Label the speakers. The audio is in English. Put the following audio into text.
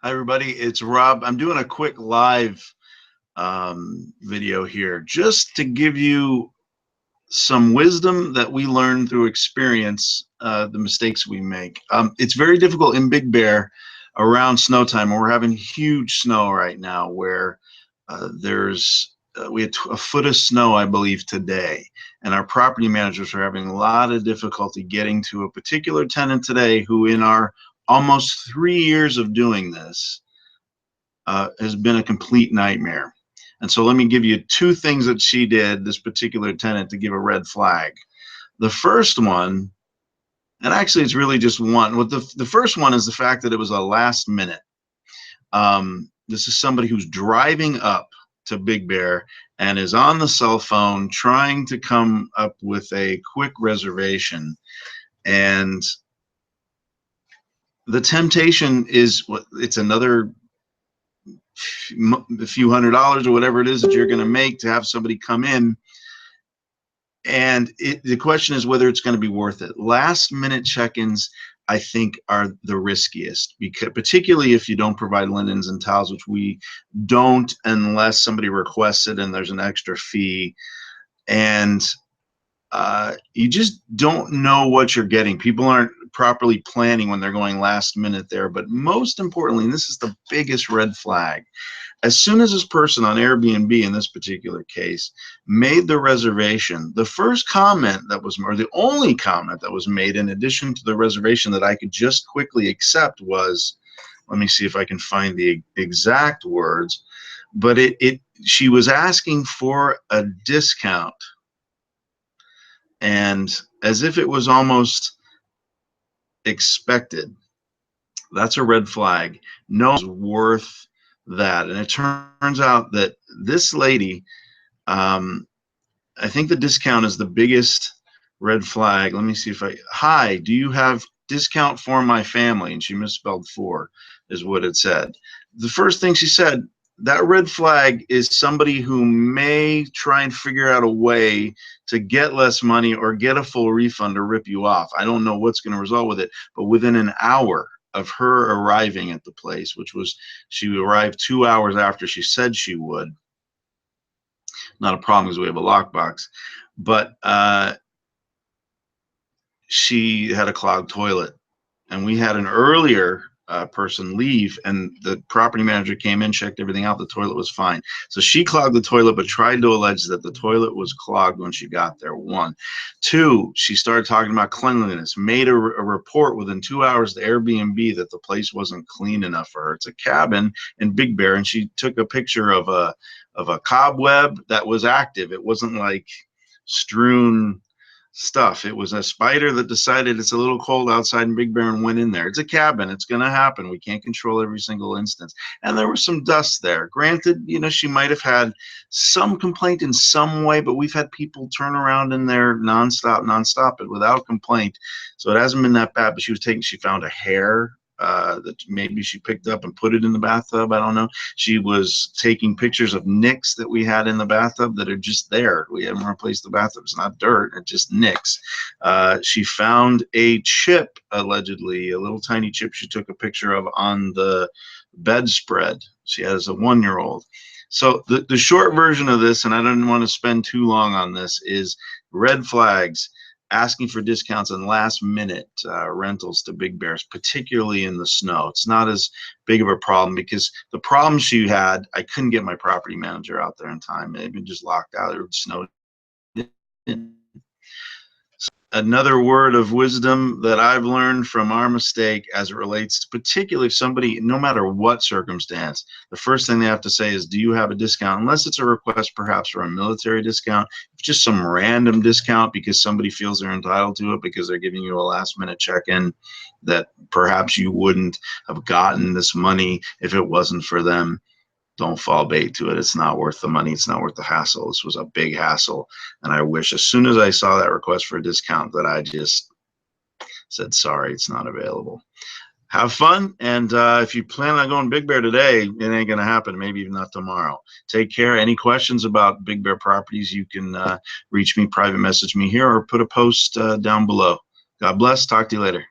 Speaker 1: Hi, everybody. It's Rob. I'm doing a quick live video here just to give you some wisdom that we learn through experience, the mistakes we make. It's very difficult in Big Bear around snow time. We're having huge snow right now where we had a foot of snow, I believe, today. And our property managers are having a lot of difficulty getting to a particular tenant today who, in our almost 3 years of doing this, has been a complete nightmare. And so let me give you two things that she did, this particular tenant, to give a red flag. The first one, and actually it's really just one. The first one is the fact that it was a last minute. This is somebody who's driving up to Big Bear and is on the cell phone trying to come up with a quick reservation. And the temptation is, it's another a few $100s or whatever it is that you're going to make to have somebody come in. And the question is whether it's going to be worth it. Last minute check-ins, I think, are the riskiest, because particularly if you don't provide linens and towels, which we don't unless somebody requests it and there's an extra fee. And you just don't know what you're getting. People aren't properly planning when they're going last minute there. But most importantly, and this is the biggest red flag, as soon as this person on Airbnb, in this particular case, made the reservation, the first comment that was, or the only comment that was made in addition to the reservation that I could just quickly accept was, let me see if I can find the exact words, but she was asking for a discount. And as if it was almost expected. That's a red flag. No one's worth that. And it turns out that this lady, I think the discount is the biggest red flag. Let me see if hi, do you have discount for my family? And she misspelled for, is what it said. The first thing she said, that red flag is somebody who may try and figure out a way to get less money or get a full refund or rip you off. I don't know what's going to result with it, but within an hour of her arriving at the place, which was, she arrived 2 hours after she said she would. Not a problem because we have a lockbox, but she had a clogged toilet, and we had an earlier person leave, and the property manager came in, checked everything out, the toilet was fine. So she clogged the toilet but tried to allege that the toilet was clogged when she got there. 1. 2, she started talking about cleanliness, made a report within 2 hours to Airbnb that the place wasn't clean enough for her. It's a cabin in Big Bear, and she took a picture of a cobweb that was active. It wasn't like strewn stuff. It was a spider that decided it's a little cold outside in Big Bear and went in there. It's a cabin. It's going to happen. We can't control every single instance. And there was some dust there. Granted, you know, she might have had some complaint in some way, but we've had people turn around in there nonstop, but without complaint. So it hasn't been that bad. But she found a hair that maybe she picked up and put it in the bathtub. I don't know. She was taking pictures of nicks that we had in the bathtub that are just there. We haven't replaced the bathtub. It's not dirt. It's just nicks. She found a chip, allegedly, a little tiny chip she took a picture of on the bedspread. She has a 1-year-old. So the short version of this, and I don't want to spend too long on this, is red flags. Asking for discounts and last-minute rentals to Big Bears, particularly in the snow. It's not as big of a problem because the problem she had, I couldn't get my property manager out there in time. It had been just locked out. It snowed. Another word of wisdom that I've learned from our mistake as it relates to particularly if somebody, no matter what circumstance, the first thing they have to say is, do you have a discount? Unless it's a request perhaps for a military discount, just some random discount because somebody feels they're entitled to it because they're giving you a last-minute check-in that perhaps you wouldn't have gotten this money if it wasn't for them. Don't fall bait to it. It's not worth the money. It's not worth the hassle. This was a big hassle. And I wish as soon as I saw that request for a discount that I just said, sorry, it's not available. Have fun. And if you plan on going Big Bear today, it ain't going to happen. Maybe even not tomorrow. Take care. Any questions about Big Bear properties, you can reach me, private message me here, or put a post down below. God bless. Talk to you later.